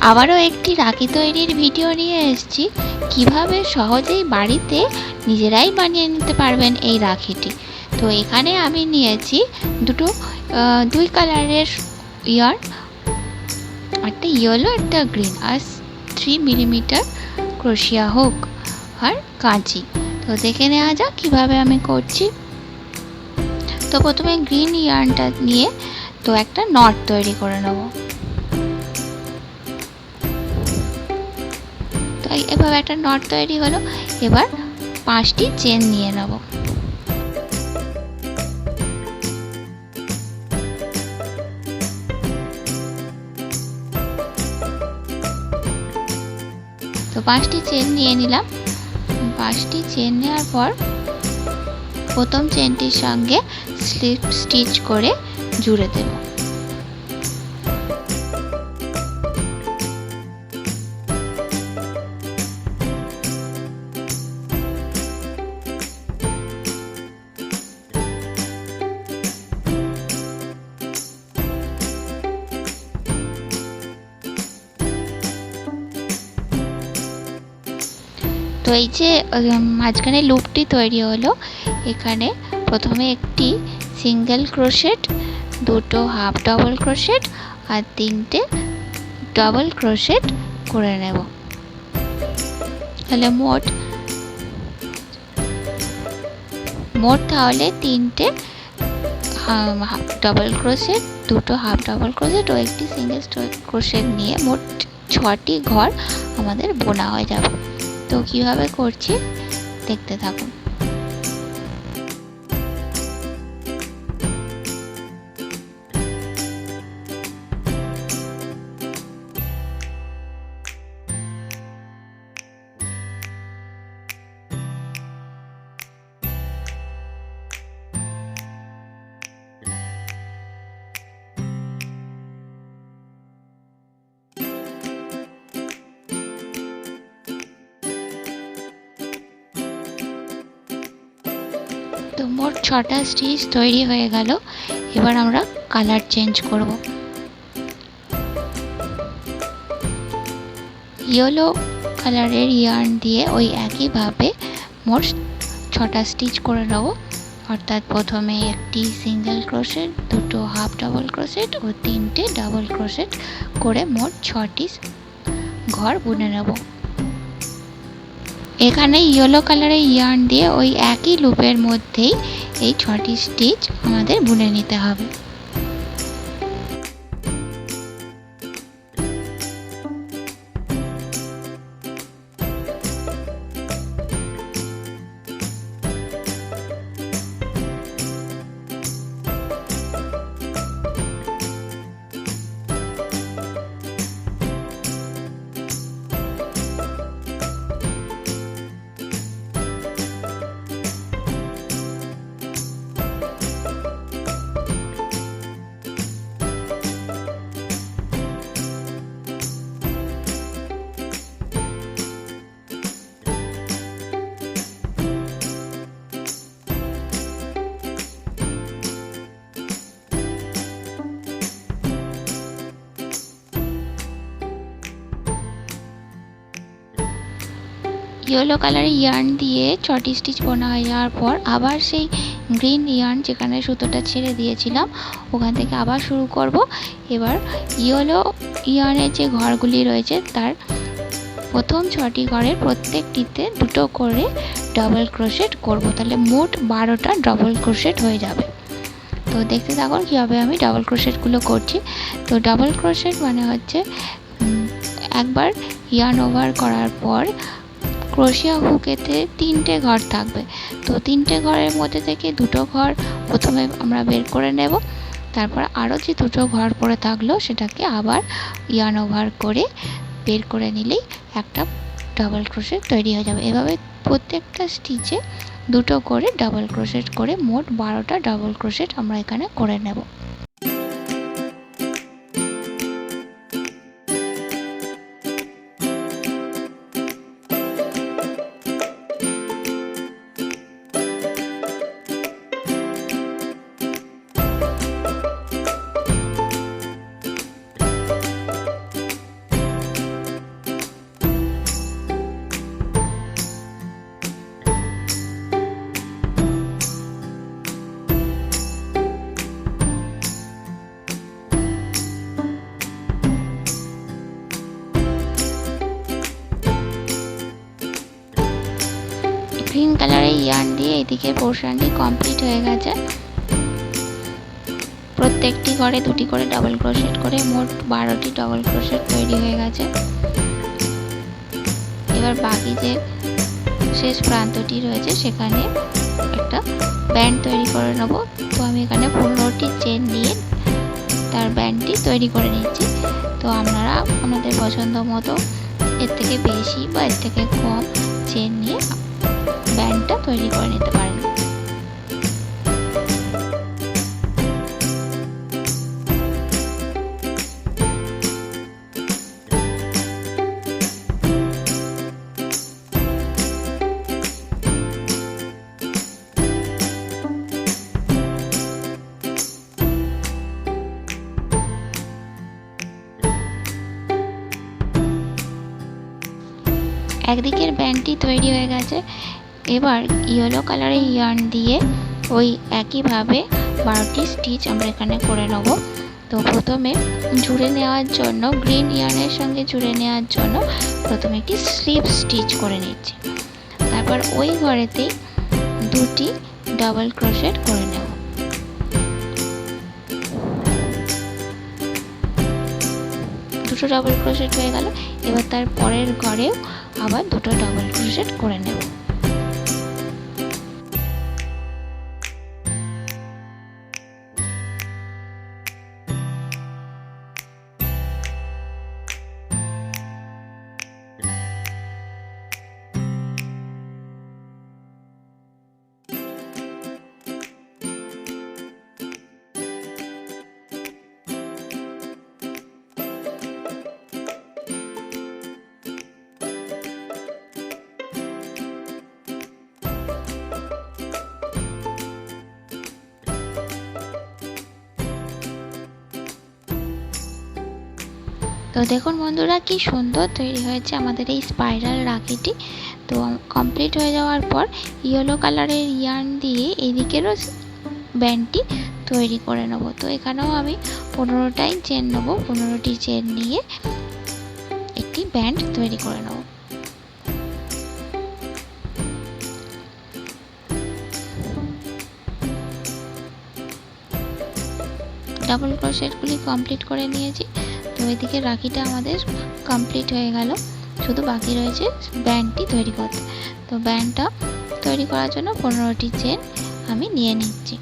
আবারও একটি রাখি তৈরির ভিডিও নিয়ে এসেছি। কিভাবে সহজেই বাড়িতে নিজেরাই বানিয়ে নিতে পারবেন এই রাখিটি। তো এখানে আমি নিয়েছি দুই কালারের ইয়ার, একটা ইয়েলো একটা গ্রিন, আর 3 মিলিমিটার ক্রোশিয়া হুক আর কাঁচি। তো দেখে নেওয়া যাক কিভাবে আমি করছি। তো প্রথমে গ্রিন ইয়ার্নটা নিয়ে তো একটা নট তৈরি করে নেব। তো এভাবে একটা নট তৈরি হলো। এবার 5টি চেন নিয়ে নেব। তো 5টি চেন নিয়ে নিলাম। 5টি চেন নেওয়ার পর প্রথম চেনটির সঙ্গে স্লিপ স্টিচ করে জুড়ে দেব। তো এই যে মাঝখানে লুপটি তৈরি হলো, এখানে প্রথমে একটি সিঙ্গেল ক্রোশেট, দুটো হাফ ডাবল ক্রোশেট আর 3টে ডাবল ক্রোশেট করে নেব। তাহলে মোট তাহলে 3টে হাফ ডাবল ক্রোশেট, দুটো হাফ ডাবল ক্রোশেট ও একটি সিঙ্গেল ক্রোশেট নিয়ে মোট 6টি ঘর আমাদের বোনা হয়ে যাবে। তো কিভাবে করছি দেখতে থাকুন। তো মোট 6টা স্টিচ তৈরি হয়ে গেল। এবার আমরা কালার চেঞ্জ করব। ইয়েলো কালারের ইয়ার্ন দিয়ে ওই একইভাবে মোট 6টা স্টিচ করে নেব। অর্থাৎ প্রথমে একটি সিঙ্গেল ক্রোশেট, দুটো হাফ ডাবল ক্রোশেট ও 3টে ডাবল ক্রোশেট করে মোট 6টি ঘর বুনে নেব। এখানে ইয়েলো কালারের ইয়ার্ন দিয়ে ওই একই লুপের মধ্যেই এই 6টি স্টিচ আমাদের বুনে নিতে হবে। ইয়েলো কালারের ইয়ার্ন দিয়ে 6টি স্টিচ বোনা হয়ে যাওয়ার পর আবার সেই গ্রিন ইয়ার্ন যেখানে সুতোটা ছেড়ে দিয়েছিলাম ওখান থেকে আবার শুরু করব। এবার ইয়েলো ইয়ার্নের যে ঘরগুলি রয়েছে তার প্রথম 6টি ঘরের প্রত্যেকটিতে দুটো করে ডাবল ক্রোশেট করব। তাহলে মোট 12টা ডাবল ক্রোশেট হয়ে যাবে। তো দেখতে থাকুন কীভাবে আমি ডাবল ক্রোশেটগুলো করছি। তো ডাবল ক্রোশেট মানে হচ্ছে একবার ইয়ার্ন ওভার করার পর ক্রোশিয়া হুকেতে 3টে ঘর থাকবে। তো 3টে ঘরের মধ্যে থেকে দুটো ঘর প্রথমে আমরা বের করে নেব। তারপর আরও যে দুটো ঘর পড়ে থাকলো সেটাকে আবার ইয়ার্ন ওভার করে বের করে নিলেই একটা ডাবল ক্রোশেট তৈরি হয়ে যাবে। এভাবে প্রত্যেকটা স্টিচে দুটো করে ডাবল ক্রোশেট করে মোট 12টা ডাবল ক্রোশেট আমরা এখানে করে নেব। গ্রিন কালারের ইয়ার্ন দিয়ে এদিকে পোর্শনটি কমপ্লিট হয়ে গেছে। প্রত্যেকটি ঘরে দুটি করে ডাবল ক্রোশেট করে মোট 12টি ডাবল ক্রোশেট তৈরি হয়ে গেছে। এবার বাকি যে শেষ প্রান্তটি রয়েছে সেখানে একটা ব্যান্ড তৈরি করে নেব। তো আমি এখানে 15টি চেন নিয়ে তার ব্যান্ডটি তৈরি করে নিচ্ছি। তো আপনারা আপনাদের পছন্দ মতো এর থেকে বেশি বা এর থেকে কম চেন নিয়ে ব্যান্ডটা তৈরি করে নিতে পারেন। একদিকের ব্যান্ডটি তৈরি হয়ে গেছে। এবার ইয়েলো কালারের ইয়ার্ন দিয়ে ওই একইভাবে 12টি স্টিচ আমরা এখানে করে নেব। তো প্রথমে জুড়ে নেওয়ার জন্য গ্রিন ইয়ার্নের সঙ্গে জুড়ে নেওয়ার জন্য প্রথমে একটি স্লিপ স্টিচ করে নিচ্ছি। তারপর ওই ঘরেতেই দুটি ডাবল ক্রোশেট করে নেব। দুটো ডাবল ক্রোশেট হয়ে গেল। এবার তার পরের ঘরেও আবার দুটো ডাবল ক্রোশেট করে নেব। তো দেখুন বন্ধুরা কি সুন্দর তৈরি হয়েছে আমাদের এই স্পাইরাল রাখিটি। তো কমপ্লিট হয়ে যাওয়ার পর ইয়েলো কালারের ইয়ার্ন দিয়ে এদিকেরও ব্যান্ডটি তৈরি করে নেব। তো এখানেও আমি 15টাই চেন নেব। 15টি চেন নিয়ে একটি ব্যান্ড তৈরি করে নেব। ডাবল ক্রোশেটগুলি কমপ্লিট করে নিয়েছি। তো এদিকে রাখিটা আমাদের কমপ্লিট হয়ে গেল, শুধু বাকি রয়েছে ব্যান্ডটি তৈরি করতে। তো ব্যান্ডটা তৈরি করার জন্য 15টি চেন আমি নিয়ে নিচ্ছি।